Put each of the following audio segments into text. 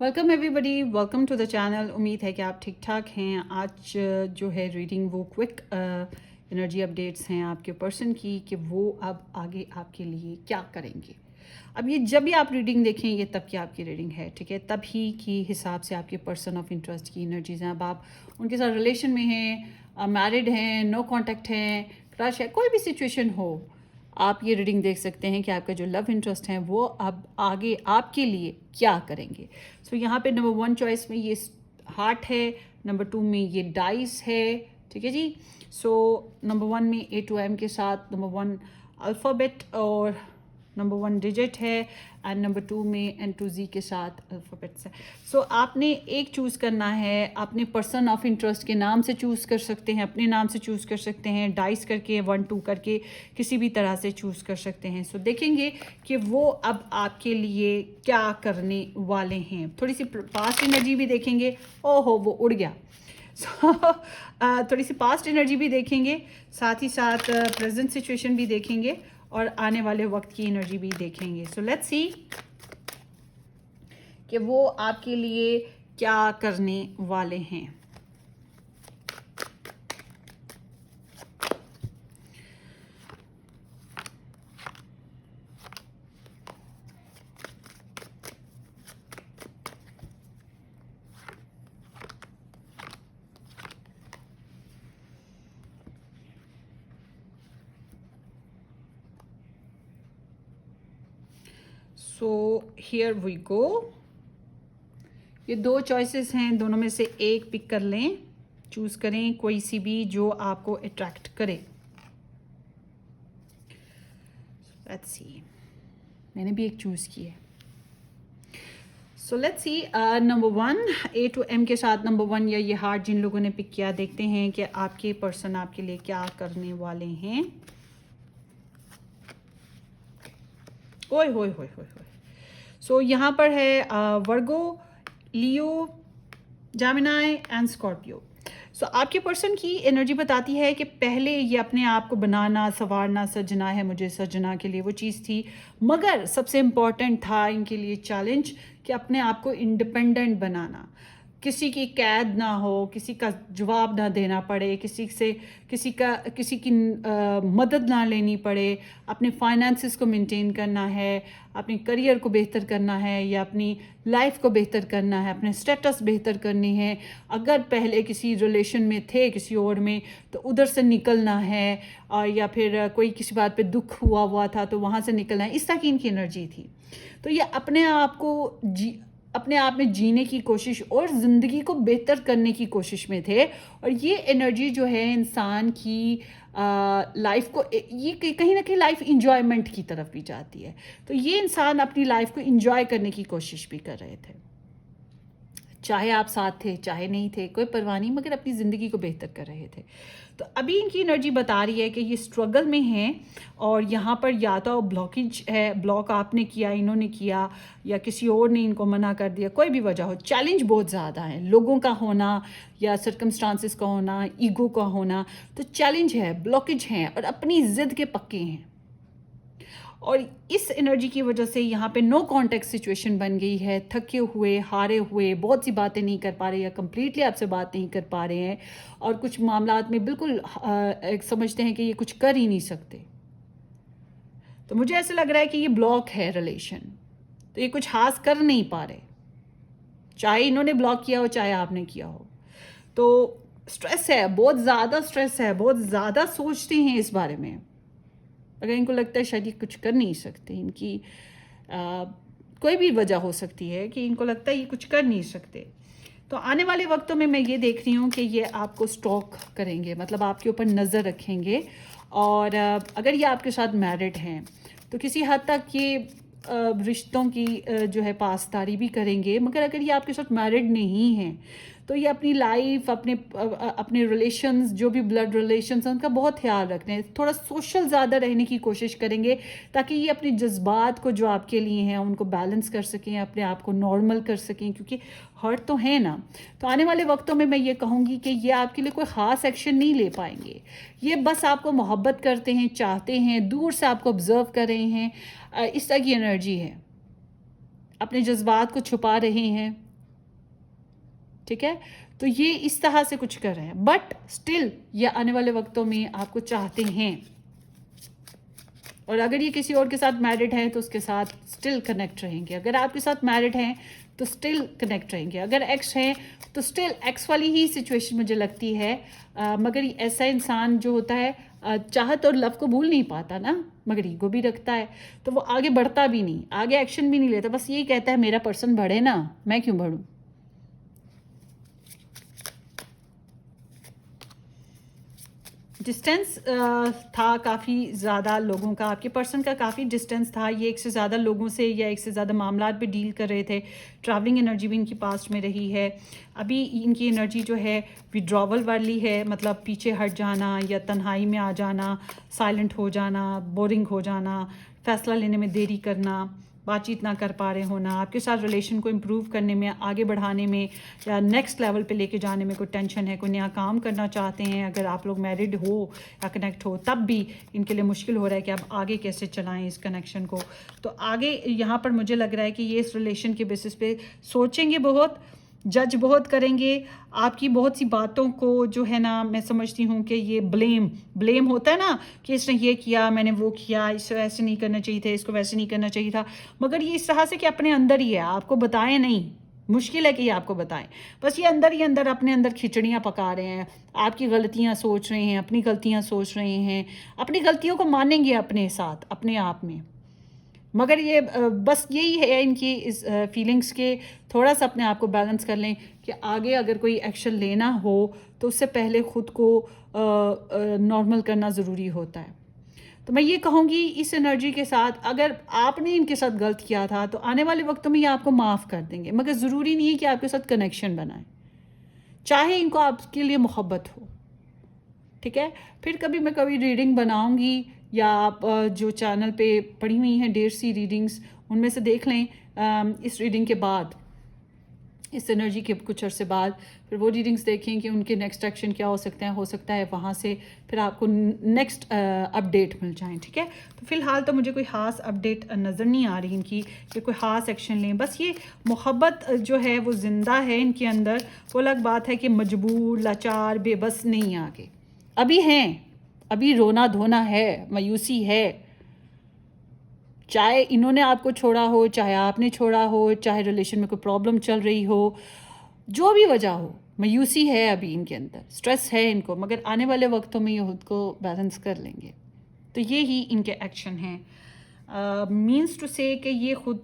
Welcome everybody, welcome to the channel. उम्मीद है कि आप ठीक ठाक हैं। आज जो है रीडिंग वो क्विक एनर्जी अपडेट्स हैं आपके पर्सन की कि वो अब आगे आपके लिए क्या करेंगे। अब ये जब भी आप रीडिंग देखें ये तब की आपकी रीडिंग है, ठीक है। तभी की हिसाब से आपके पर्सन ऑफ इंटरेस्ट की एनर्जीज हैं। अब आप उनके साथ रिलेशन में हैं, मैरिड हैं, नो कॉन्टैक्ट हैं, क्रश है, कोई भी सिचुएशन हो, आप ये रीडिंग देख सकते हैं कि आपका जो लव इंटरेस्ट है वो अब आगे आपके लिए क्या करेंगे। सो यहाँ पे नंबर 1 चॉइस में ये हार्ट है, नंबर 2 में ये डाइस है, ठीक है जी। सो नंबर 1 में A to M के साथ नंबर 1 अल्फ़ाबेट और नंबर 1 डिजिट है, एंड नंबर 2 में N to Z के साथ अल्फ़ाबेट्स है। सो आपने एक चूज़ करना है, अपने पर्सन ऑफ इंटरेस्ट के नाम से चूज़ कर सकते हैं, अपने नाम से चूज़ कर सकते हैं, डाइस करके 1-2 करके किसी भी तरह से चूज़ कर सकते हैं। सो देखेंगे कि वो अब आपके लिए क्या करने वाले हैं। थोड़ी सी पास्ट एनर्जी भी देखेंगे। ओहो वो उड़ गया। थोड़ी सी पास्ट एनर्जी भी देखेंगे, साथ ही साथ प्रेजेंट सिचुएशन भी देखेंगे और आने वाले वक्त की एनर्जी भी देखेंगे। सो लेट्स सी कि वो आपके लिए क्या करने वाले हैं। So here we go. ये 2 चॉइसेस हैं, दोनों में से एक पिक कर लें, चूज़ करें कोई सी भी जो आपको अट्रैक्ट करे। लेट्स सी, मैंने भी एक चूज़ की है। So let's see, number 1 A to M के साथ नंबर 1 या ये हार्ट जिन लोगों ने पिक किया, देखते हैं कि आपके पर्सन आपके लिए क्या करने वाले हैं। ओए होए होए होए होए। सो यहाँ पर है वर्गो, लियो, जामिनाई एंड स्कॉर्पियो। सो आपके पर्सन की एनर्जी बताती है कि पहले ये अपने आप को बनाना, संवारना, सजना है, मुझे सजना के लिए वो चीज़ थी, मगर सबसे इम्पॉर्टेंट था इनके लिए चैलेंज कि अपने आप को इंडिपेंडेंट बनाना, किसी की कैद ना हो, किसी का जवाब ना देना पड़े, किसी की मदद ना लेनी पड़े, अपने फाइनेंसिस को मेंटेन करना है, अपने करियर को बेहतर करना है या अपनी लाइफ को बेहतर करना है, अपने स्टेटस बेहतर करनी है। अगर पहले किसी रिलेशन में थे किसी और में तो उधर से निकलना है, या फिर कोई किसी बात पे दुख हुआ था तो वहाँ से निकलना है। इस तरह की इनकी एनर्जी थी। तो ये अपने आप में जीने की कोशिश और ज़िंदगी को बेहतर करने की कोशिश में थे। और ये एनर्जी जो है इंसान की लाइफ को, ये कहीं ना कहीं लाइफ इंजॉयमेंट की तरफ भी जाती है। तो ये इंसान अपनी लाइफ को इंजॉय करने की कोशिश भी कर रहे थे, चाहे आप साथ थे चाहे नहीं थे, कोई परवाह नहीं, मगर अपनी ज़िंदगी को बेहतर कर रहे थे। तो अभी इनकी एनर्जी बता रही है कि ये स्ट्रगल में हैं और यहाँ पर या तो ब्लॉकेज है, ब्लॉक आपने किया, इन्होंने किया, या किसी और ने इनको मना कर दिया, कोई भी वजह हो, चैलेंज बहुत ज़्यादा है, लोगों का होना या सर्कमस्टांसिस का होना, ईगो का होना, तो चैलेंज है, ब्लॉकेज हैं और अपनी ज़िद के पक्के हैं। और इस एनर्जी की वजह से यहाँ पे नो कॉन्टेक्ट सिचुएशन बन गई है, थके हुए, हारे हुए, बहुत सी बातें नहीं कर पा रहे या कम्प्लीटली आपसे बात नहीं कर पा रहे हैं, और कुछ मामलात में बिल्कुल समझते हैं कि ये कुछ कर ही नहीं सकते। तो मुझे ऐसा लग रहा है कि ये ब्लॉक है रिलेशन, तो ये कुछ खास कर नहीं पा रहे, चाहे इन्होंने ब्लॉक किया हो चाहे आपने किया हो। तो स्ट्रेस है, बहुत ज़्यादा स्ट्रेस है, बहुत ज़्यादा सोचते हैं इस बारे में। अगर इनको लगता है शायद ये कुछ कर नहीं सकते, इनकी कोई भी वजह हो सकती है कि इनको लगता है ये कुछ कर नहीं सकते। तो आने वाले वक्तों में मैं ये देख रही हूँ कि ये आपको स्टॉक करेंगे, मतलब आपके ऊपर नज़र रखेंगे। और अगर ये आपके साथ मैरिड हैं तो किसी हद तक ये रिश्तों की जो है पासदारी भी करेंगे। मगर अगर ये आपके साथ मैरिड नहीं हैं तो ये अपनी लाइफ, अपने रिलेशंस, जो भी ब्लड रिलेशंस हैं, उनका बहुत ख्याल रखते हैं, थोड़ा सोशल ज़्यादा रहने की कोशिश करेंगे ताकि ये अपने जज्बात को जो आपके लिए हैं उनको बैलेंस कर सकें, अपने आप को नॉर्मल कर सकें, क्योंकि हर्ट तो है ना। तो आने वाले वक्तों में मैं ये कहूँगी कि ये आपके लिए कोई ख़ास एक्शन नहीं ले पाएंगे, ये बस आपको मोहब्बत करते हैं, चाहते हैं, दूर से आपको ऑब्ज़र्व कर रहे हैं, इस तरह की एनर्जी है। अपने जज्बात को छुपा रहे हैं, ٹھیک ہے. تو یہ اس طرح سے کچھ کر رہے ہیں، بٹ اسٹل یہ آنے والے وقتوں میں آپ کو چاہتے ہیں. اور اگر یہ کسی اور کے ساتھ میرڈ ہیں تو اس کے ساتھ اسٹل کنیکٹ رہیں گے. اگر آپ کے ساتھ میرڈ ہیں تو اسٹل کنیکٹ رہیں گے. اگر ایکس ہیں تو اسٹل ایکس والی ہی سچویشن مجھے لگتی ہے. مگر ایسا انسان جو ہوتا ہے چاہت اور لو کو بھول نہیں پاتا نا، مگر ایگو بھی رکھتا ہے، تو وہ آگے بڑھتا بھی نہیں، آگے ایکشن بھی نہیں لیتا، بس یہی کہتا ہے میرا پرسن بڑھے نا، میں کیوں بڑھوں. ڈسٹینس تھا کافی زیادہ لوگوں کا، آپ کے پرسن کا کافی ڈسٹینس تھا. یہ ایک سے زیادہ لوگوں سے یا ایک سے زیادہ معاملات پہ ڈیل کر رہے تھے. ٹریولنگ انرجی بھی ان کی پاسٹ میں رہی ہے. ابھی ان کی انرجی جو ہے وڈراول والی ہے، مطلب پیچھے ہٹ جانا یا تنہائی میں آ جانا، سائلنٹ ہو جانا، بورنگ ہو جانا، فیصلہ لینے میں دیری کرنا، بات چیت نہ کر پا رہے ہونا، آپ کے ساتھ ریلیشن کو امپروو کرنے میں، آگے بڑھانے میں یا نیکسٹ لیول پہ لے کے جانے میں کوئی ٹینشن ہے، کوئی نیا کام کرنا چاہتے ہیں. اگر آپ لوگ میرڈ ہو یا کنیکٹ ہو تب بھی ان کے لیے مشکل ہو رہا ہے کہ آپ آگے کیسے چلائیں اس کنیکشن کو. تو آگے یہاں پر مجھے لگ رہا ہے کہ یہ اس ریلیشن کے بیسس پہ سوچیں گے بہت، جج بہت کریں گے. آپ کی بہت سی باتوں کو جو ہے نا میں سمجھتی ہوں کہ یہ بلیم ہوتا ہے نا کہ اس نے یہ کیا، میں نے وہ کیا، اس کو ایسے نہیں کرنا چاہیے تھا، اس کو ویسے نہیں کرنا چاہیے تھا. مگر یہ اس طرح سے کہ اپنے اندر ہی ہے، آپ کو بتائیں نہیں، مشکل ہے کہ یہ آپ کو بتائیں، بس یہ اندر ہی اندر اپنے اندر کھچڑیاں پکا رہے ہیں. آپ کی غلطیاں سوچ رہے ہیں، اپنی غلطیاں سوچ رہے ہیں، اپنی غلطیوں کو مانیں گے اپنے ساتھ اپنے آپ میں. مگر یہ بس یہی ہے ان کی اس فیلنگس کے، تھوڑا سا اپنے آپ کو بیلنس کر لیں کہ آگے اگر کوئی ایکشن لینا ہو تو اس سے پہلے خود کو نارمل کرنا ضروری ہوتا ہے. تو میں یہ کہوں گی اس انرجی کے ساتھ، اگر آپ نے ان کے ساتھ غلط کیا تھا تو آنے والے وقتوں میں یہ آپ کو معاف کر دیں گے، مگر ضروری نہیں ہے کہ آپ کے ساتھ کنیکشن بنائیں، چاہے ان کو آپ کے لیے محبت ہو. ٹھیک ہے. پھر کبھی میں ریڈنگ بناؤں گی، یا آپ جو چینل پہ پڑھی ہوئی ہیں ڈیر سی ریڈنگس ان میں سے دیکھ لیں اس ریڈنگ کے بعد، اس انرجی کے کچھ عرصے بعد پھر وہ ریڈنگس دیکھیں کہ ان کے نیکسٹ ایکشن کیا ہو سکتا ہے وہاں سے پھر آپ کو نیکسٹ اپڈیٹ مل جائیں. ٹھیک ہے. تو فی الحال تو مجھے کوئی خاص اپڈیٹ نظر نہیں آ رہی ان کی کہ کوئی خاص ایکشن لیں. بس یہ محبت جو ہے وہ زندہ ہے ان کے اندر. وہ الگ بات ہے کہ مجبور، لاچار، بے بس نہیں آگے ابھی ہیں، ابھی رونا دھونا ہے، مایوسی ہے. چاہے انہوں نے آپ کو چھوڑا ہو، چاہے آپ نے چھوڑا ہو، چاہے ریلیشن میں کوئی پرابلم چل رہی ہو، جو بھی وجہ ہو، مایوسی ہے ابھی ان کے اندر، سٹریس ہے ان کو، مگر آنے والے وقتوں میں یہ خود کو بیلنس کر لیں گے. تو یہی ان کے ایکشن ہیں. مینس ٹو سے کہ یہ خود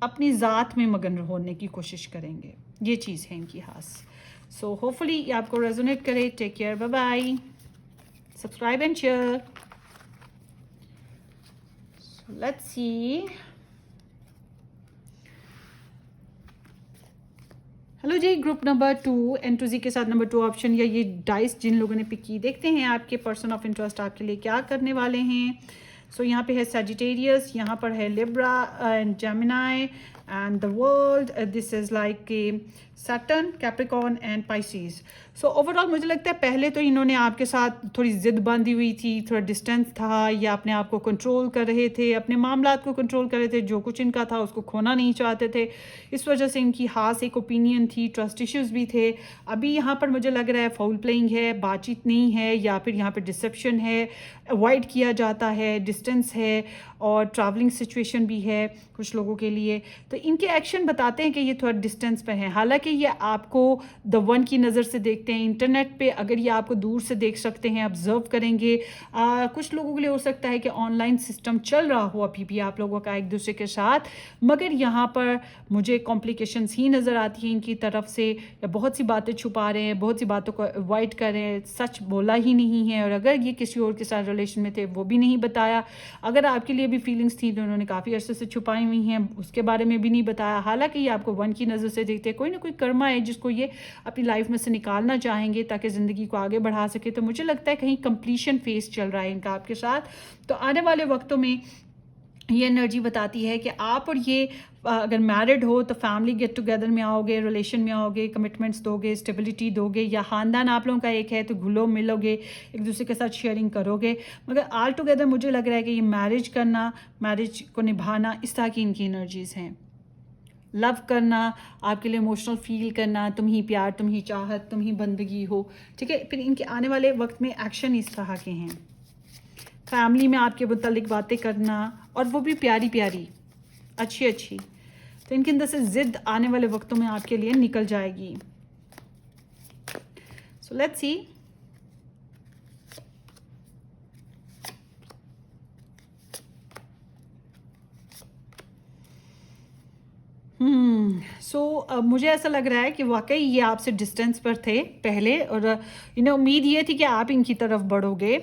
اپنی ذات میں مگن ہونے کی کوشش کریں گے. یہ چیز ہے ان کی خاص. سو ہوپفلی یہ آپ کو ریزونیٹ کرے. Take care, bye bye. Subscribe and share. Let's see. Hello جی، گروپ نمبر 2 N2Z کے ساتھ نمبر 2 آپشن یا یہ ڈائس جن لوگوں نے پک کی، دیکھتے ہیں آپ کے پرسن آف انٹرسٹ آپ کے لیے کیا کرنے والے ہیں. سو یہاں پہ ہے سیجیٹیریس، یہاں پر ہے Libra and Gemini and the world. This is like Saturn, Capricorn and Pisces. So overall مجھے لگتا ہے پہلے تو انہوں نے آپ کے ساتھ تھوڑی ضد باندھی ہوئی تھی، تھوڑا ڈسٹینس تھا، یا اپنے آپ کو کنٹرول کر رہے تھے، اپنے معاملات کو کنٹرول کر رہے تھے، جو کچھ ان کا تھا اس کو کھونا نہیں چاہتے تھے. اس وجہ سے ان کی خاص ایک اوپینین تھی، ٹرسٹ ایشوز بھی تھے. ابھی یہاں پر مجھے لگ رہا ہے فاؤل پلینگ ہے، بات چیت نہیں ہے، یا پھر یہاں پہ ڈسپشن ہے، اوائڈ کیا جاتا ہے، ڈسٹینس ہے، اور ٹریولنگ سچویشن بھی ہے کچھ لوگوں کے لیے. تو ان کے ایکشن بتاتے ہیں کہ یہ تھوڑا ڈسٹینس پہ ہیں. حالانکہ یہ آپ کو دا ون کی نظر سے دیکھتے ہیں. انٹرنیٹ پہ اگر یہ آپ کو دور سے دیکھ سکتے ہیں، آبزرو کریں گے. کچھ لوگوں کے لیے ہو سکتا ہے کہ آن لائن سسٹم چل رہا ہو ابھی بھی آپ لوگوں کا ایک دوسرے کے ساتھ، مگر یہاں پر مجھے کمپلیکیشنس ہی نظر آتی ہیں ان کی طرف سے، یا بہت سی باتیں چھپا رہے ہیں، بہت سی باتوں کو اوائڈ کر رہے ہیں، سچ بولا ہی نہیں ہے. اور اگر یہ کسی اور کے ساتھ ریلیشن میں تھے وہ بھی نہیں بتایا. اگر آپ کے لیے بھی فیلنگس تھیں تو انہوں نے کافی عرصے سے چھپائی ہوئی ہیں، اس کے بارے میں بھی نہیں بتایا. حالانکہ یہ آپ کو ون کی نظر سے دیکھتے ہیں، کوئی نہ کوئی کرما ہے جس کو یہ اپنی لائف میں سے نکالنا چاہیں گے تاکہ زندگی کو آگے بڑھا سکے. تو مجھے لگتا ہے کہیں کمپلیشن فیز چل رہا ہے ان کا آپ کے ساتھ. تو آنے والے وقتوں میں یہ انرجی بتاتی ہے کہ آپ اور یہ اگر میرڈ ہو تو فیملی گیٹ ٹوگیدر میں آؤ گے، ریلیشن میں آؤ گے، کمٹمنٹس دو گے، اسٹیبلٹی دو گے، یا خاندان آپ لوگوں کا ایک ہے تو گھلو ملو گے، ایک دوسرے کے ساتھ شیئرنگ کرو گے. مگر آل ٹوگیدر مجھے لگ رہا ہے کہ یہ میرج کرنا، میرج کو نبھانا، اس طرح کی ان کی انرجیز ہیں. लव करना, आपके लिए इमोशनल फील करना, तुम ही प्यार, तुम ही चाहत, तुम ही बंदगी हो, ठीक है। फिर इनके आने वाले वक्त में एक्शन इस तरह के हैं, फैमिली में आपके मुतालिक बातें करना, और वो भी प्यारी प्यारी, अच्छी अच्छी। तो इनके अंदर से ज़िद आने वाले वक्तों में आपके लिए निकल जाएगी। So let's see. मुझे ऐसा लग रहा है कि वाकई ये आपसे डिस्टेंस पर थे पहले, और इन्हें उम्मीद ये थी कि आप इनकी तरफ बढ़ोगे।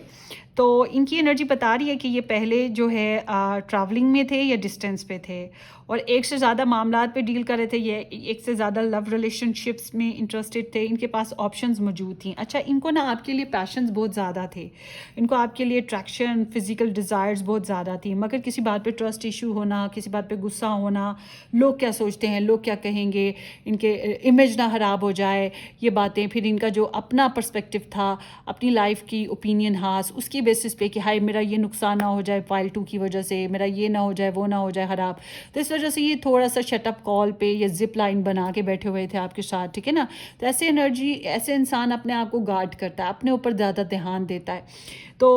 तो इनकी एनर्जी बता रही है कि ये पहले जो है ट्रैवलिंग में थे या डिस्टेंस पे थे, और एक से ज़्यादा मामलात पे डील कर रहे थे, ये एक से ज़्यादा लव रिलेशनशिप्स में इंटरेस्टेड थे, इनके पास ऑप्शंस मौजूद थी। अच्छा, इनको ना आपके लिए पैशंस बहुत ज़्यादा थे, इनको आपके लिए अट्रैक्शन, फिजिकल डिज़ायर्स बहुत ज़्यादा थी, मगर किसी बात पे ट्रस्ट इशू होना, किसी बात पे गुस्सा होना, लोग क्या सोचते हैं, लोग क्या कहेंगे, इनके इमेज ना ख़राब हो जाए, ये बातें। फिर इनका जो अपना पर्सपेक्टिव था, अपनी लाइफ की ओपिनियन हास, उसकी बेसिस पे कि हाय मेरा ये नुकसान ना हो जाए पाइल 2 की वजह से, मेरा ये ना हो जाए, वो ना हो जाए ख़राब। तो इस वजह से ये थोड़ा सा शटअप कॉल पे या जिप लाइन बना के बैठे हुए थे आपके साथ, ठीक है ना। तो ऐसे एनर्जी, ऐसे इंसान अपने आप को गार्ड करता है, अपने ऊपर ज़्यादा ध्यान देता है। तो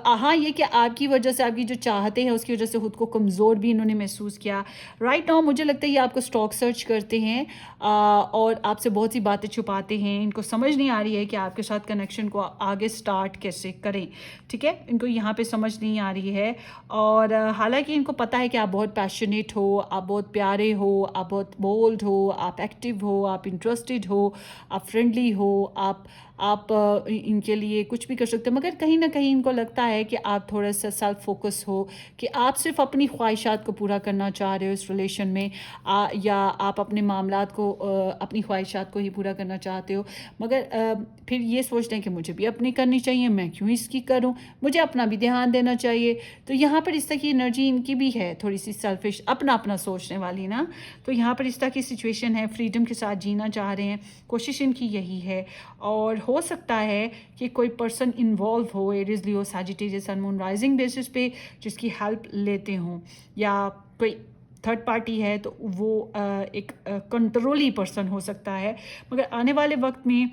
हाँ, ये कि आपकी वजह से, आपकी जो चाहते हैं उसकी वजह से खुद को कमज़ोर भी इन्होंने महसूस किया। राइट नाउ मुझे लगता है ये आपको स्टॉक सर्च करते हैं, और आपसे बहुत सी बातें छुपाते हैं। इनको समझ नहीं आ रही है कि आपके साथ कनेक्शन को आगे स्टार्ट कैसे करें, ठीक है। इनको यहाँ पे समझ नहीं आ रही है, और हालांकि इनको पता है कि आप बहुत पैशनेट हो, आप बहुत प्यारे हो, आप बहुत बोल्ड हो, आप एक्टिव हो, आप इंटरेस्टेड हो, आप फ्रेंडली हो, आप इनके लिए कुछ भी कर सकते हैं, मगर कहीं ना कहीं इनको लगता है कि आप थोड़ा सा सेल्फ फोकस हो, कि आप सिर्फ अपनी ख्वाहिशात को पूरा करना चाह रहे हो इस रिलेशन में, या आप अपने मामलात को, अपनी ख्वाहिशात को ही पूरा करना चाहते हो, मगर फिर ये सोचते हैं कि मुझे भी अपनी करनी चाहिए, मैं क्यों इसकी करूं, मुझे अपना भी ध्यान देना चाहिए। तो यहाँ पर इस तरह की एनर्जी इनकी भी है, थोड़ी सी सेल्फिश, अपना अपना सोचने वाली ना। तो यहाँ पर इस तरह की सिचुएशन है, फ्रीडम के साथ जीना चाह रहे हैं, कोशिश इनकी यही है। और हो सकता है कि कोई पर्सन इन्वॉल्व हो, एरीज, लियो, सैजिटेरियस, सन, मून, राइजिंग बेसिस पे, जिसकी हेल्प लेते हों, या कोई थर्ड पार्टी है तो वो एक कंट्रोली पर्सन हो सकता है। मगर आने वाले वक्त में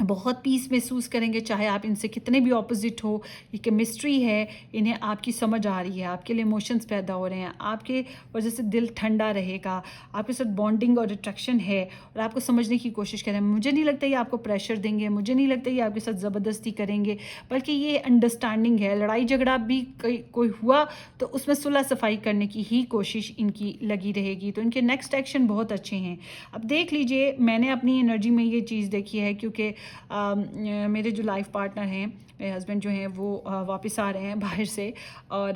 बहुत पीस महसूस करेंगे, चाहे आप इनसे कितने भी ऑपोजिट हो। ये केमिस्ट्री है, इन्हें आपकी समझ आ रही है, आपके लिए इमोशंस पैदा हो रहे हैं, आपके वजह से दिल ठंडा रहेगा, आपके साथ बॉन्डिंग और अट्रैक्शन है, और आपको समझने की कोशिश करें। मुझे नहीं लगता ये आपको प्रेशर देंगे, मुझे नहीं लगता ये आपके साथ ज़बरदस्ती करेंगे, बल्कि ये अंडरस्टैंडिंग है। लड़ाई झगड़ा भी कोई हुआ तो उसमें सुलह सफाई करने की ही कोशिश इनकी लगी रहेगी। तो इनके नेक्स्ट एक्शन बहुत अच्छे हैं। अब देख लीजिए, मैंने अपनी एनर्जी में ये चीज़ देखी है, क्योंकि मेरे जो लाइफ पार्टनर हैं, मेरे हस्बैंड जो हैं, वो वापस आ रहे हैं बाहर से, और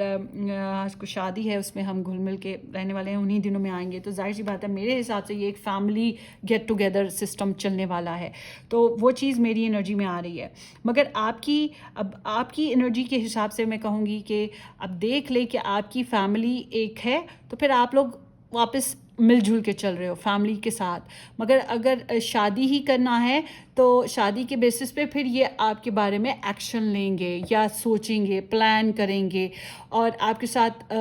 कुछ शादी है, उसमें हम घुल मिल के रहने वाले हैं, उन्हीं दिनों में आएंगे। तो जाहिर सी बात है, मेरे हिसाब से ये एक फैमिली गेट टुगेदर सिस्टम चलने वाला है, तो वो चीज़ मेरी एनर्जी में आ रही है। मगर अब आपकी एनर्जी के हिसाब से मैं कहूँगी कि अब देख ले कि आपकी फैमिली एक है, तो फिर आप लोग वापस मिलजुल के चल रहे हो फैमिली के साथ। मगर अगर शादी ही करना है तो शादी के बेसिस पे फिर ये आपके बारे में एक्शन लेंगे, या सोचेंगे, प्लान करेंगे, और आपके साथ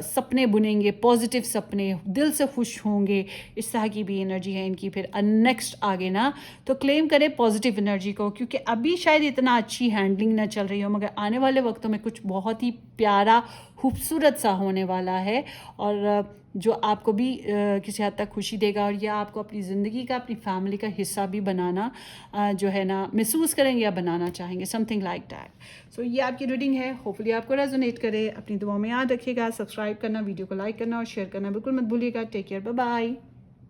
सपने बुनेंगे, पॉजिटिव सपने, दिल से खुश होंगे। इस तरह की भी एनर्जी है इनकी। फिर नेक्स्ट आगे ना तो क्लेम करें पॉजिटिव एनर्जी को, क्योंकि अभी शायद इतना अच्छी हैंडलिंग ना चल रही हो, मगर आने वाले वक्तों में कुछ बहुत ही प्यारा, खूबसूरत सा होने वाला है, और जो आपको भी किसी हद तक खुशी देगा, और यह आपको अपनी ज़िंदगी का, अपनी फैमिली का हिस्सा भी बनाना जो है ना महसूस करेंगे या बनाना चाहेंगे, समथिंग लाइक दैट। सो ये आपकी रीडिंग है, होपफुली आपको रेजोनेट करे। अपनी दुआओं में याद रखिएगा, सब्सक्राइब करना, वीडियो को लाइक करना और शेयर करना बिल्कुल मत भूलिएगा। Take care, bye bye.